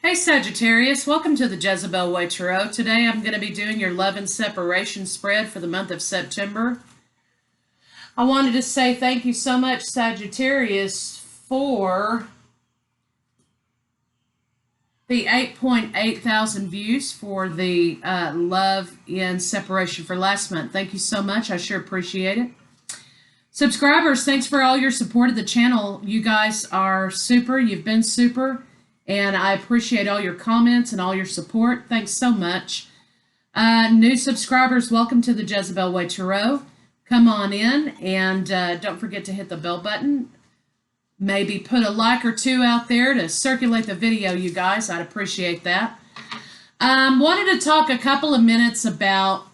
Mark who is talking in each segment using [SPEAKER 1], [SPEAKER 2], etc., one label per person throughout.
[SPEAKER 1] Hey Sagittarius, welcome to the Jezebel Way Tarot. Today I'm going to be doing your love and separation spread for the month of September. I wanted to say thank you so much, Sagittarius, for the 8.8 thousand views for the love and separation for last month. Thank you so much. I sure appreciate it. Subscribers, thanks for all your support of the channel. You guys are super. You've been super. And I appreciate all your comments and all your support. Thanks so much. New subscribers, welcome to the Jezebel Way Tarot. Come on in and don't forget to hit the bell button. Maybe put a like or two out there to circulate the video, you guys. I'd appreciate that. Wanted to talk a couple of minutes about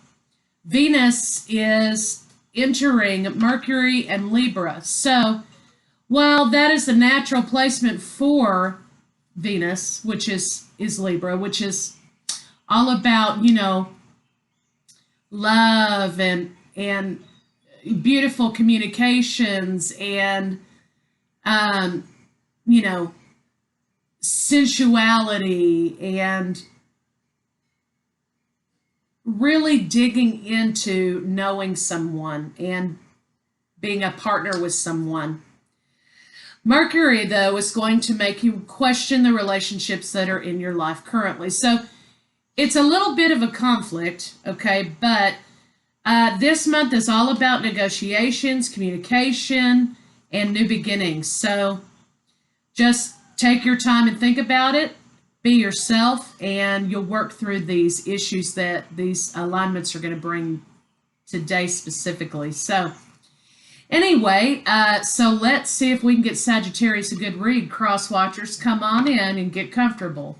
[SPEAKER 1] Venus is entering Mercury and Libra. So while that is the natural placement for Venus, which is Libra, which is all about, love and beautiful communications and, sensuality and really digging into knowing someone and being a partner with someone. Mercury, though, is going to make you question the relationships that are in your life currently. So it's a little bit of a conflict, okay? But this month is all about negotiations, communication, and new beginnings. So just take your time and think about it. Be yourself, and you'll work through these issues that these alignments are going to bring today specifically. So anyway, so let's see if we can get Sagittarius a good read. Cross watchers, come on in and get comfortable.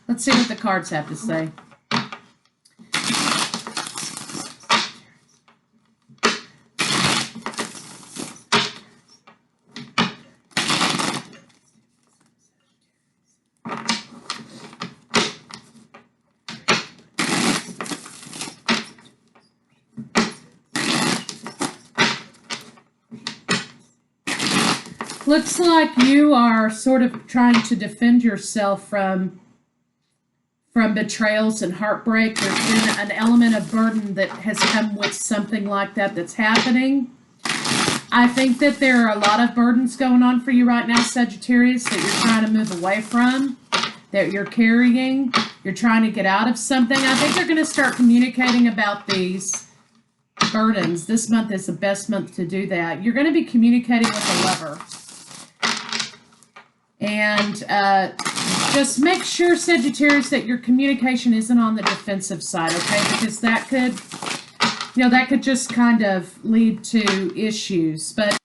[SPEAKER 1] Let's see what the cards have to say. Looks like you are sort of trying to defend yourself from betrayals and heartbreak. There's been an element of burden that has come with something like that that's happening. I think that there are a lot of burdens going on for you right now, Sagittarius, that you're trying to move away from, that you're carrying. You're trying to get out of something. I think you're going to start communicating about these burdens. This month is the best month to do that. You're going to be communicating with a lover. And just make sure, Sagittarius, that your communication isn't on the defensive side, okay? Because that could just kind of lead to issues. But I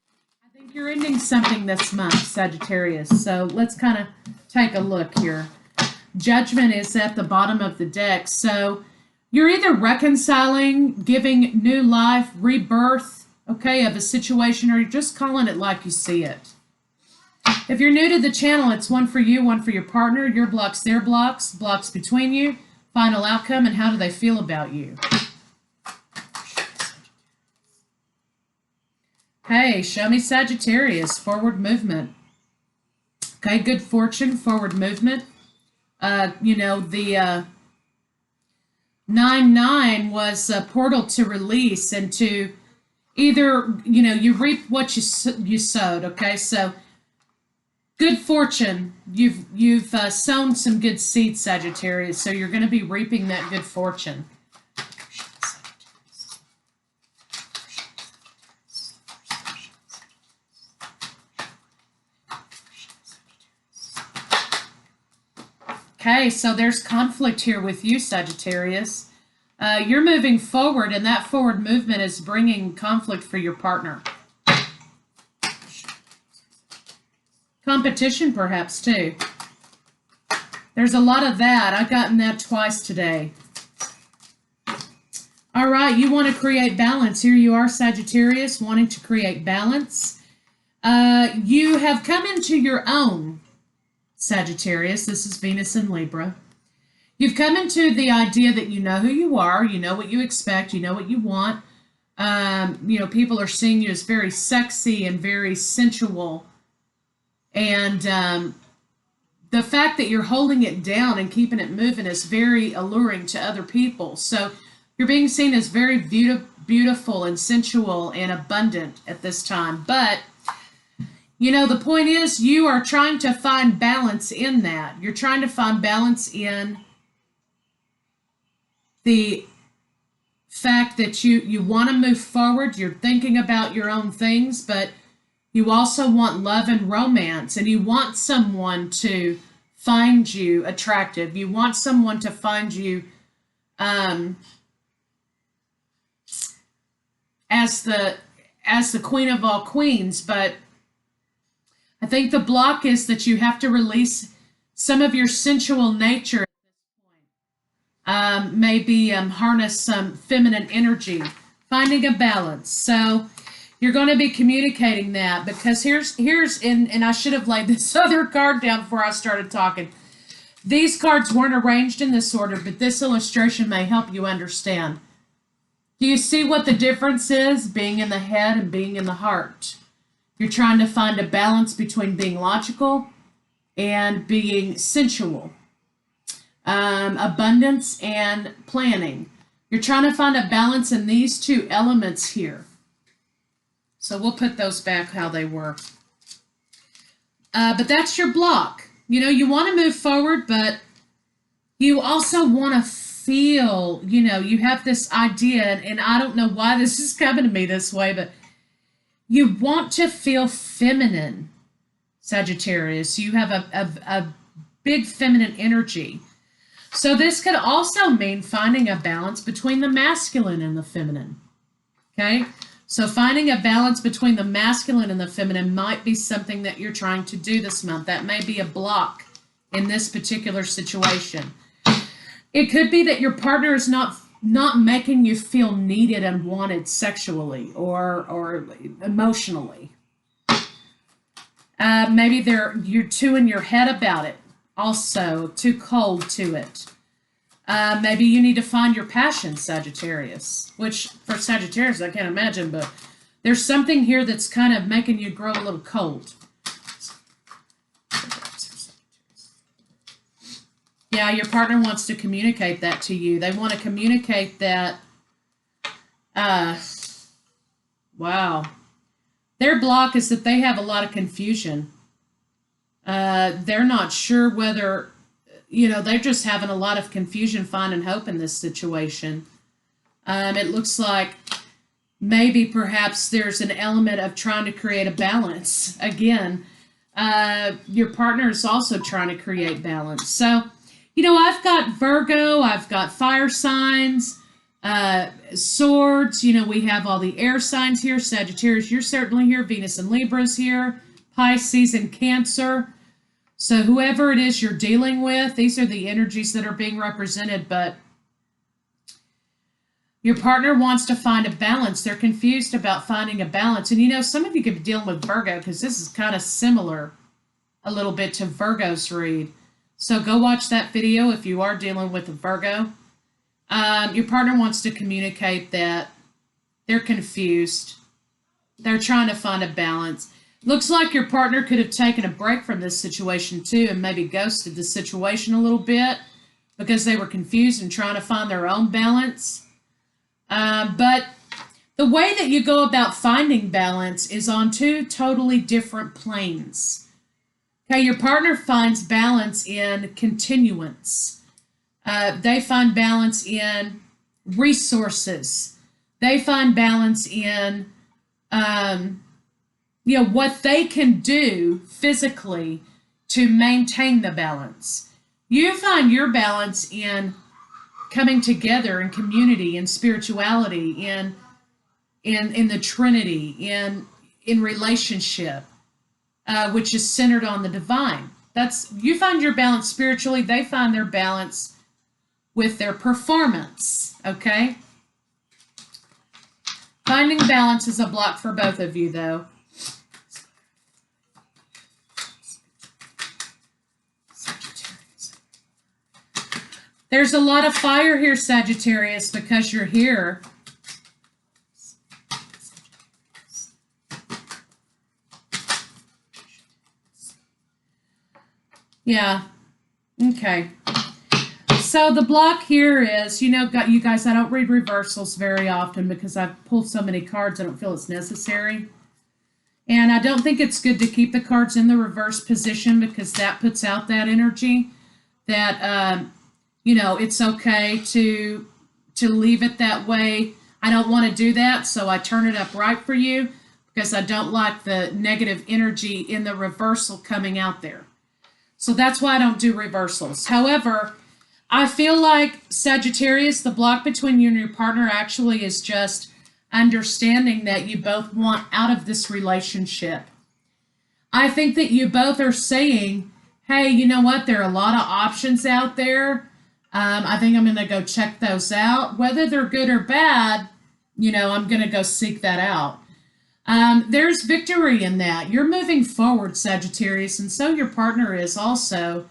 [SPEAKER 1] think you're ending something this month, Sagittarius. So let's kind of take a look here. Judgment is at the bottom of the deck. So you're either reconciling, giving new life, rebirth, okay, of a situation, or you're just calling it like you see it. If you're new to the channel, it's one for you, one for your partner, your blocks, their blocks, blocks between you, final outcome, and how do they feel about you. Hey, show me Sagittarius, forward movement. Okay, good fortune, forward movement. The 9-9 was a portal to release and to either, you reap what you sowed, okay? So good fortune. You've sown some good seeds, Sagittarius, so you're going to be reaping that good fortune. Okay, so there's conflict here with you, Sagittarius. You're moving forward, and that forward movement is bringing conflict for your partner. Competition, perhaps, too. There's a lot of that. I've gotten that twice today. All right, you want to create balance. Here you are, Sagittarius, wanting to create balance. You have come into your own, Sagittarius. This is Venus in Libra. You've come into the idea that you know who you are, you know what you expect, you know what you want. People are seeing you as very sexy and very sensual. And the fact that you're holding it down and keeping it moving is very alluring to other people. So you're being seen as very beautiful and sensual and abundant at this time. But, you know, the point is you are trying to find balance in that. You're trying to find balance in the fact that you want to move forward. You're thinking about your own things, but you also want love and romance, and you want someone to find you attractive. You want someone to find you as the queen of all queens. But I think the block is that you have to release some of your sensual nature. Maybe harness some feminine energy, finding a balance. So you're going to be communicating that, because here's and I should have laid this other card down before I started talking. These cards weren't arranged in this order, but this illustration may help you understand. Do you see what the difference is, being in the head and being in the heart? You're trying to find a balance between being logical and being sensual. Abundance and planning. You're trying to find a balance in these two elements here. So we'll put those back how they were. But that's your block. You know, you want to move forward, but you also want to feel, you know, you have this idea, and I don't know why this is coming to me this way, but you want to feel feminine, Sagittarius. You have a big feminine energy. So this could also mean finding a balance between the masculine and the feminine. Okay? So finding a balance between the masculine and the feminine might be something that you're trying to do this month. That may be a block in this particular situation. It could be that your partner is not making you feel needed and wanted sexually or emotionally. Maybe you're too in your head about it. Also, too cold to it. Maybe you need to find your passion, Sagittarius, which for Sagittarius I can't imagine, but there's something here that's kind of making you grow a little cold. Yeah, your partner wants to communicate that to you. They want to communicate that, wow. Their block is that they have a lot of confusion. They're not sure whether, you know, they're just having a lot of confusion finding hope in this situation. It looks like maybe perhaps there's an element of trying to create a balance. Again, your partner is also trying to create balance. So, you know, I've got Virgo, I've got fire signs, swords, you know, we have all the air signs here. Sagittarius, you're certainly here. Venus and Libra's here. Pisces and Cancer. So whoever it is you're dealing with, these are the energies that are being represented, but your partner wants to find a balance. They're confused about finding a balance. And you know, some of you could be dealing with Virgo, because this is kind of similar a little bit to Virgo's read. So go watch that video if you are dealing with a Virgo. Your partner wants to communicate that they're confused. They're trying to find a balance. Looks like your partner could have taken a break from this situation too, and maybe ghosted the situation a little bit because they were confused and trying to find their own balance. But the way that you go about finding balance is on two totally different planes. Okay, your partner finds balance in continuance. They find balance in resources. They find balance in you know, what they can do physically to maintain the balance. You find your balance in coming together in community, in spirituality, in the Trinity, in relationship, which is centered on the divine. You find your balance spiritually. They find their balance with their performance. Okay. Finding balance is a block for both of you, though. There's a lot of fire here, Sagittarius, because you're here. Yeah. Okay. So the block here is, you guys, I don't read reversals very often because I've pulled so many cards, I don't feel it's necessary. And I don't think it's good to keep the cards in the reverse position because that puts out that energy that, it's okay to leave it that way. I don't want to do that, so I turn it up right for you because I don't like the negative energy in the reversal coming out there. So that's why I don't do reversals. However, I feel like Sagittarius, the block between you and your partner actually is just understanding that you both want out of this relationship. I think that you both are saying, hey, you know what? There are a lot of options out there. I think I'm going to go check those out. Whether they're good or bad, I'm going to go seek that out. There's victory in that. You're moving forward, Sagittarius, and so your partner is also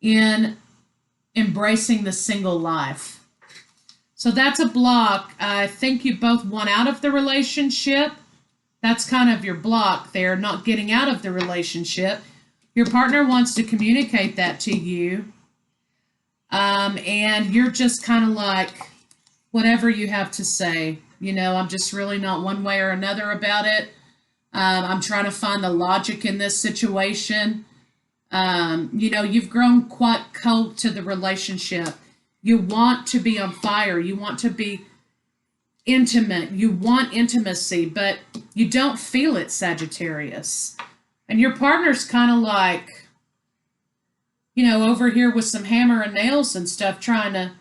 [SPEAKER 1] in embracing the single life. So that's a block. I think you both want out of the relationship. That's kind of your block there, not getting out of the relationship. Your partner wants to communicate that to you. And you're just kind of like, whatever you have to say. I'm just really not one way or another about it. I'm trying to find the logic in this situation. You've grown quite cold to the relationship. You want to be on fire. You want to be intimate. You want intimacy, but you don't feel it, Sagittarius. And your partner's kind of like, over here with some hammer and nails and stuff, trying to,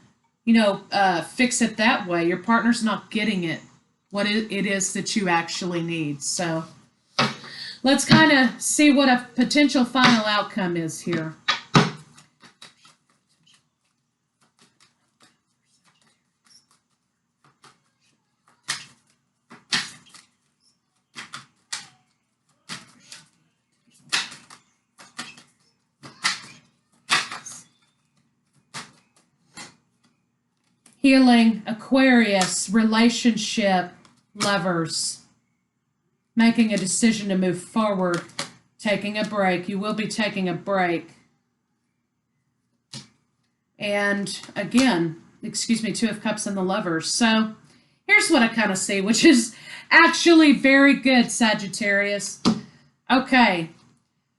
[SPEAKER 1] fix it that way. Your partner's not getting it, what it is that you actually need. So let's kind of see what a potential final outcome is here. Healing, Aquarius, relationship, lovers. Making a decision to move forward, taking a break. You will be taking a break. And again, Two of Cups and the Lovers. So here's what I kind of see, which is actually very good, Sagittarius. Okay,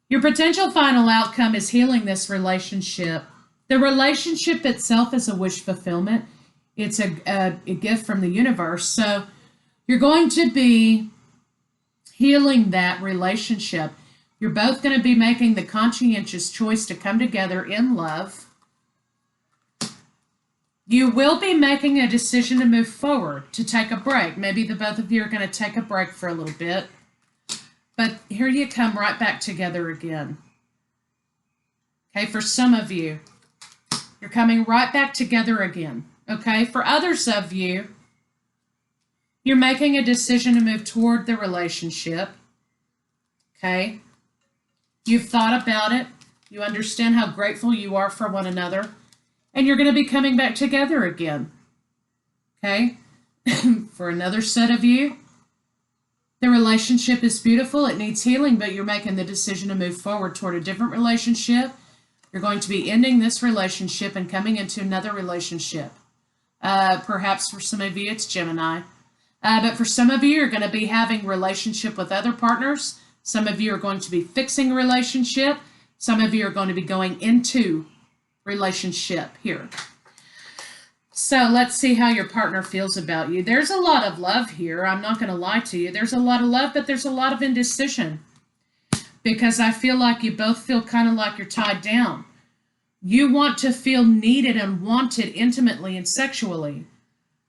[SPEAKER 1] your potential final outcome is healing this relationship. The relationship itself is a wish fulfillment. It's a gift from the universe. So you're going to be healing that relationship. You're both going to be making the conscientious choice to come together in love. You will be making a decision to move forward, to take a break. Maybe the both of you are going to take a break for a little bit. But here you come right back together again. Okay, for some of you, you're coming right back together again. Okay, for others of you, you're making a decision to move toward the relationship. Okay, you've thought about it. You understand how grateful you are for one another. And you're going to be coming back together again. Okay, for another set of you, the relationship is beautiful. It needs healing, but you're making the decision to move forward toward a different relationship. You're going to be ending this relationship and coming into another relationship. Perhaps for some of you, it's Gemini. But for some of you, you're going to be having relationship with other partners. Some of you are going to be fixing a relationship. Some of you are going to be going into relationship here. So let's see how your partner feels about you. There's a lot of love here. I'm not going to lie to you. There's a lot of love, but there's a lot of indecision. Because I feel like you both feel kind of like you're tied down. You want to feel needed and wanted intimately and sexually.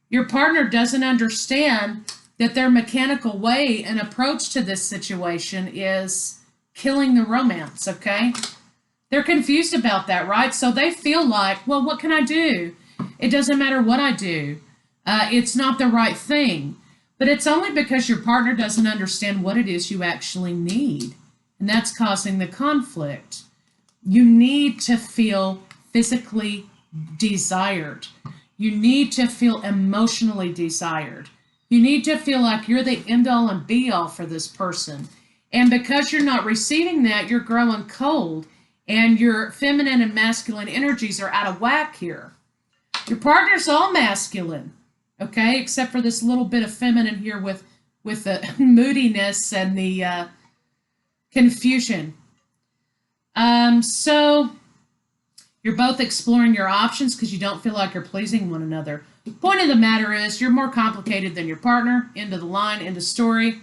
[SPEAKER 1] Your partner doesn't understand that their mechanical way and approach to this situation is killing the romance, okay? They're confused about that, right? So they feel like, well, what can I do? It doesn't matter what I do. It's not the right thing. But it's only because your partner doesn't understand what it is you actually need. And that's causing the conflict. You need to feel physically desired. You need to feel emotionally desired. You need to feel like you're the end all and be all for this person. And because you're not receiving that, you're growing cold. And your feminine and masculine energies are out of whack here. Your partner's all masculine, okay, except for this little bit of feminine here with the moodiness and the confusion. So you're both exploring your options because you don't feel like you're pleasing one another. The point of the matter is you're more complicated than your partner. End of the line, end of story.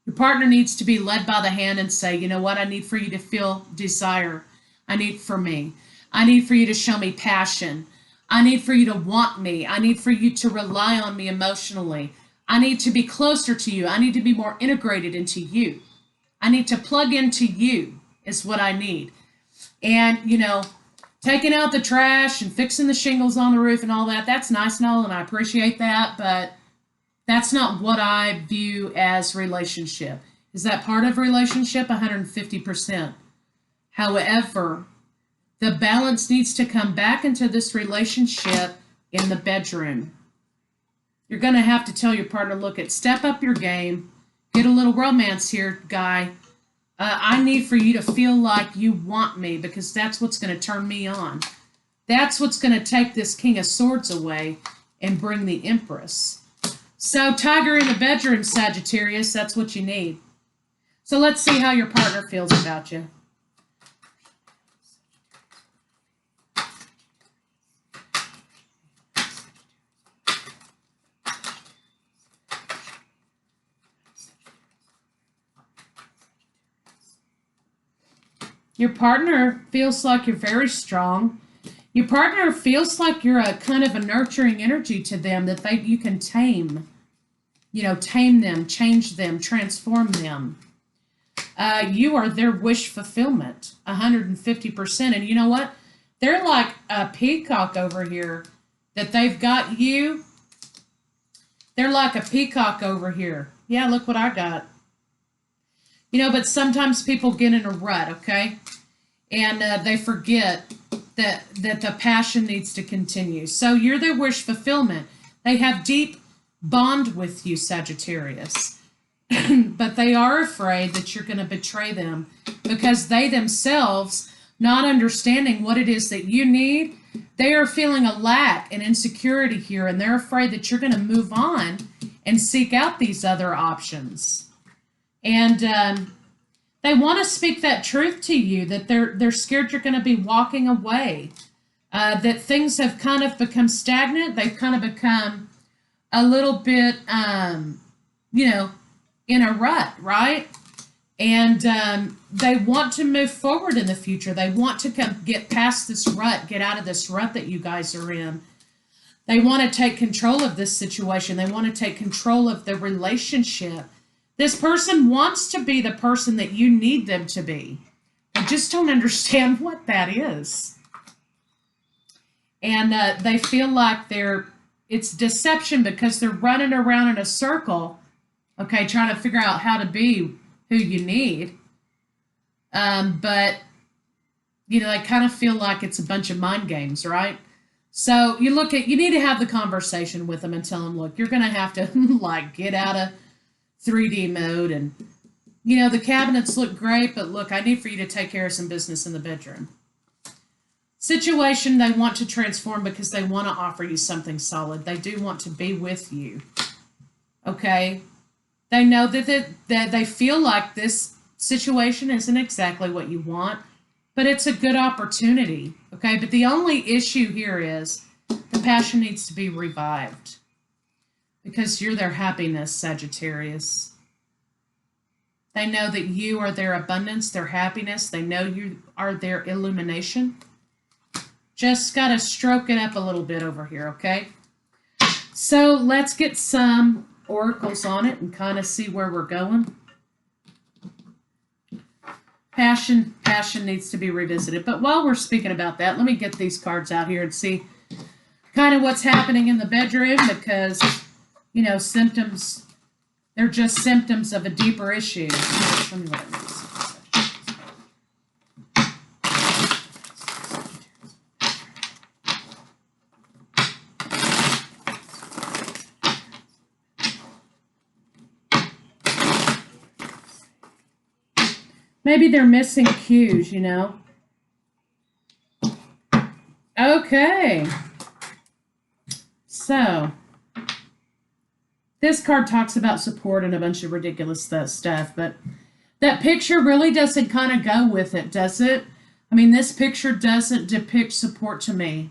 [SPEAKER 1] Your partner needs to be led by the hand and say, you know what, I need for you to feel desire. I need for me. I need for you to show me passion. I need for you to want me. I need for you to rely on me emotionally. I need to be closer to you. I need to be more integrated into you. I need to plug into you is what I need. And, you know, taking out the trash and fixing the shingles on the roof and all that, that's nice and all, and I appreciate that, but that's not what I view as relationship. Is that part of relationship? 150%. However, the balance needs to come back into this relationship in the bedroom. You're going to have to tell your partner, look, step up your game, get a little romance here, guy. I need for you to feel like you want me because that's what's going to turn me on. That's what's going to take this King of Swords away and bring the Empress. So tiger in the bedroom, Sagittarius, that's what you need. So let's see how your partner feels about you. Your partner feels like you're very strong. Your partner feels like you're a kind of a nurturing energy to them that you can tame. You know, tame them, change them, transform them. You are their wish fulfillment, 150%. And you know what? They're like a peacock over here that they've got you. They're like a peacock over here. Yeah, look what I got. You know, but sometimes people get in a rut, okay? And they forget that the passion needs to continue. So you're their wish fulfillment. They have deep bond with you, Sagittarius. But they are afraid that you're going to betray them because they themselves, not understanding what it is that you need, they are feeling a lack and insecurity here, and they're afraid that you're going to move on and seek out these other options. And they want to speak that truth to you, that they're scared you're going to be walking away, that things have kind of become stagnant. They've kind of become a little bit, you know, in a rut, right? And they want to move forward in the future. They want to get past this rut, get out of this rut that you guys are in. They want to take control of this situation. They want to take control of the relationship. This person wants to be the person that you need them to be. I just don't understand what that is. And they feel like it's deception because they're running around in a circle, okay, trying to figure out how to be who you need. But, you know, they kind of feel like it's a bunch of mind games, right? So you need to have the conversation with them and tell them, look, you're going to have to like get out of 3D mode, and you know the cabinets look great, but look, I need for you to take care of some business in the bedroom. Situation they want to transform because they want to offer you something solid. They do want to be with you. Okay? They know that they feel like this situation isn't exactly what you want, but it's a good opportunity. Okay? But the only issue here is the passion needs to be revived. Because you're their happiness, Sagittarius. They know that you are their abundance, their happiness. They know you are their illumination. Just got to stroke it up a little bit over here, okay? So let's get some oracles on it and kind of see where we're going. Passion needs to be revisited. But while we're speaking about that, let me get these cards out here and see kind of what's happening in the bedroom because... you know, symptoms, they're just symptoms of a deeper issue. Show me what it means. Maybe they're missing cues, you know. Okay. So, this card talks about support and a bunch of ridiculous stuff, but that picture really doesn't kind of go with it, does it? I mean, this picture doesn't depict support to me.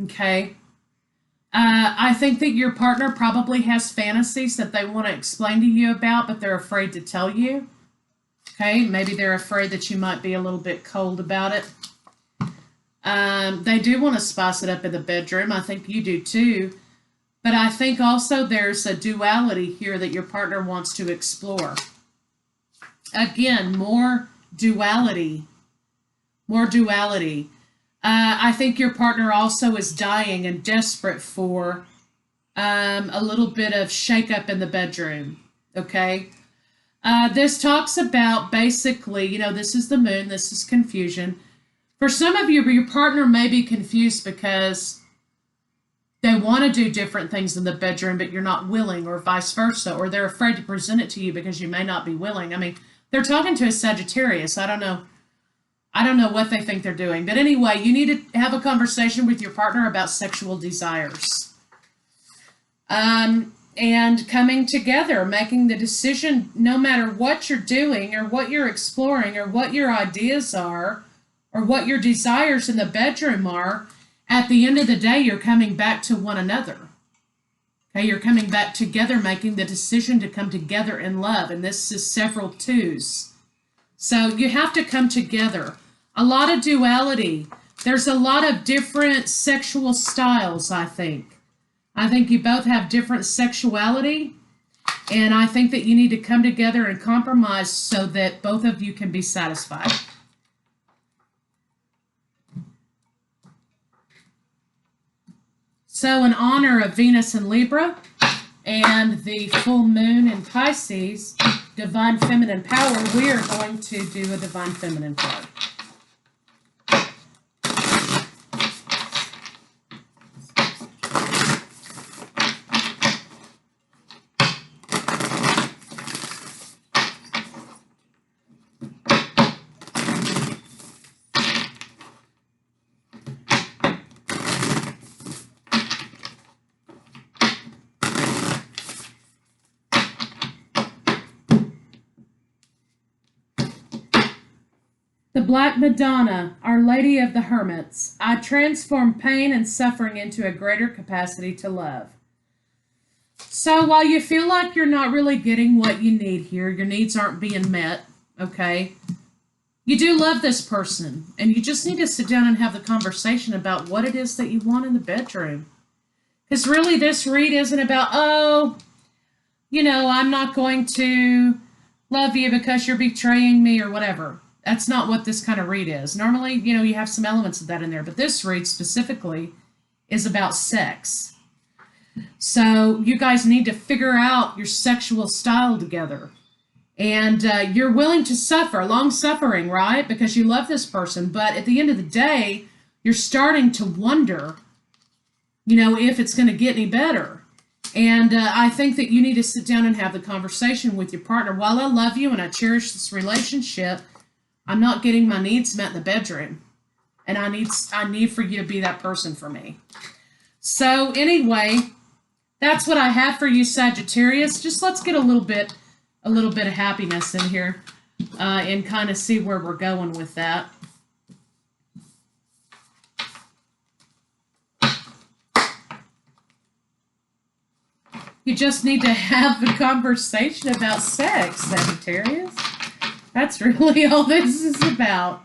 [SPEAKER 1] Okay. I think that your partner probably has fantasies that they want to explain to you about, but they're afraid to tell you. Okay, maybe they're afraid that you might be a little bit cold about it. They do want to spice it up in the bedroom. I think you do too. But I think also there's a duality here that your partner wants to explore. Again, more duality. More duality. I think your partner also is dying and desperate for a little bit of shake-up in the bedroom. Okay? This talks about basically, you know, this is the moon, this is confusion. For some of you, your partner may be confused because they want to do different things in the bedroom, but you're not willing, or vice versa, or they're afraid to present it to you because you may not be willing. I mean, they're talking to a Sagittarius. I don't know what they think they're doing. But anyway, you need to have a conversation with your partner about sexual desires. And coming together, making the decision, no matter what you're doing or what you're exploring or what your ideas are or what your desires in the bedroom are, at the end of the day, you're coming back to one another. Okay, you're coming back together, making the decision to come together in love. And this is several twos. So you have to come together. A lot of duality. There's a lot of different sexual styles, I think. I think you both have different sexuality. And I think that you need to come together and compromise so that both of you can be satisfied. So in honor of Venus in Libra and the full moon in Pisces, Divine Feminine Power, we are going to do a Divine Feminine card. The Black Madonna, Our Lady of the Hermits. I transform pain and suffering into a greater capacity to love. So while you feel like you're not really getting what you need here, your needs aren't being met, okay? You do love this person, and you just need to sit down and have the conversation about what it is that you want in the bedroom. Because really this read isn't about, oh, you know, I'm not going to love you because you're betraying me or whatever. That's not what this kind of read is. Normally, you know, you have some elements of that in there, but this read specifically is about sex. So you guys need to figure out your sexual style together. And you're willing to suffer, long suffering, right? Because you love this person. But at the end of the day, you're starting to wonder, you know, if it's going to get any better. And I think that you need to sit down and have the conversation with your partner. While I love you and I cherish this relationship, I'm not getting my needs met in the bedroom. And I need for you to be that person for me. So anyway, that's what I have for you, Sagittarius. Just let's get a little bit of happiness in here and kind of see where we're going with that. You just need to have the conversation about sex, Sagittarius. That's really all this is about.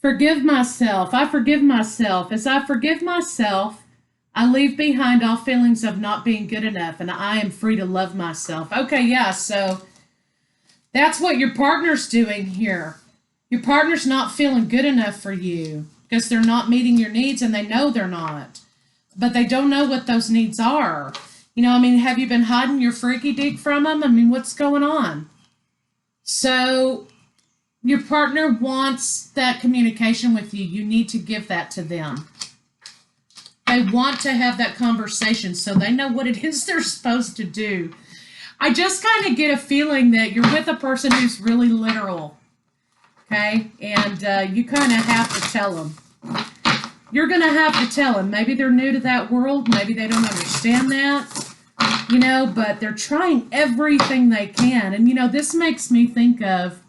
[SPEAKER 1] Forgive myself. I forgive myself. As I forgive myself, I leave behind all feelings of not being good enough, and I am free to love myself. Okay, yeah, so that's what your partner's doing here. Your partner's not feeling good enough for you because they're not meeting your needs, and they know they're not. But they don't know what those needs are. You know, I mean, have you been hiding your freaky deek from them? I mean, what's going on? So your partner wants that communication with you, you need to give that to them. They want to have that conversation so they know what it is they're supposed to do. I just kind of get a feeling that you're with a person who's really literal, okay? And you kind of have to tell them. You're going to have to tell them. Maybe they're new to that world. Maybe they don't understand that, you know, but they're trying everything they can. And, you know, this makes me think of,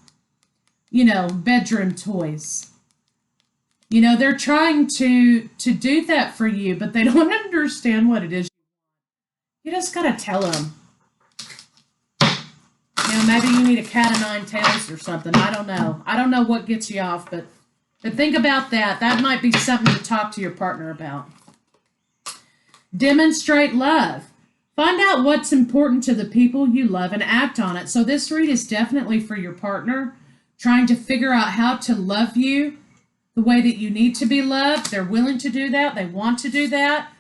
[SPEAKER 1] you know, bedroom toys. You know, they're trying to do that for you, but they don't understand what it is. You just got to tell them. You know, maybe you need a cat of nine tails or something. I don't know. I don't know what gets you off, but think about that. That might be something to talk to your partner about. Demonstrate love. Find out what's important to the people you love and act on it. So this read is definitely for your partner, trying to figure out how to love you the way that you need to be loved. They're willing to do that. They want to do that.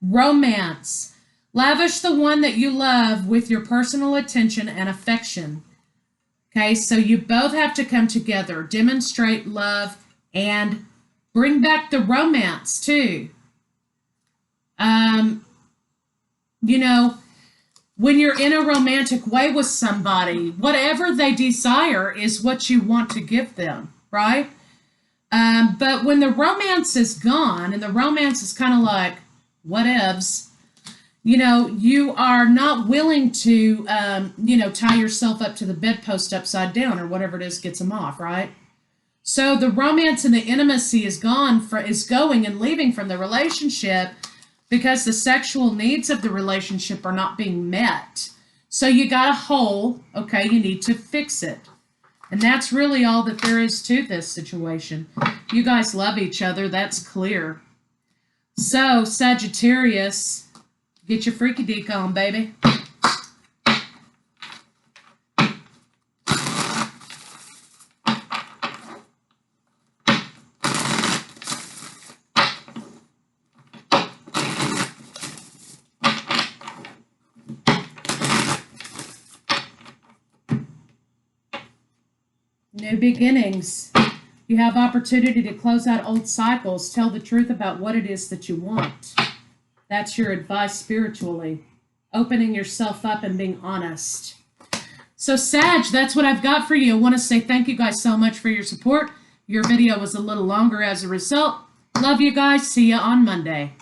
[SPEAKER 1] Romance. Lavish the one that you love with your personal attention and affection. Okay, so you both have to come together, demonstrate love, and bring back the romance too. You know, when you're in a romantic way with somebody, whatever they desire is what you want to give them, right? But when the romance is gone and the romance is kind of like whatevs, you know, you are not willing to, you know, tie yourself up to the bedpost upside down or whatever it is gets them off, right? So the romance and the intimacy is going and leaving from the relationship because the sexual needs of the relationship are not being met. So you got a hole, okay, you need to fix it. And that's really all that there is to this situation. You guys love each other, that's clear. So, Sagittarius, get your freaky deek on, baby. New beginnings. You have opportunity to close out old cycles. Tell the truth about what it is that you want. That's your advice spiritually. Opening yourself up and being honest. So Sag, that's what I've got for you. I want to say thank you guys so much for your support. Your video was a little longer as a result. Love you guys. See you on Monday.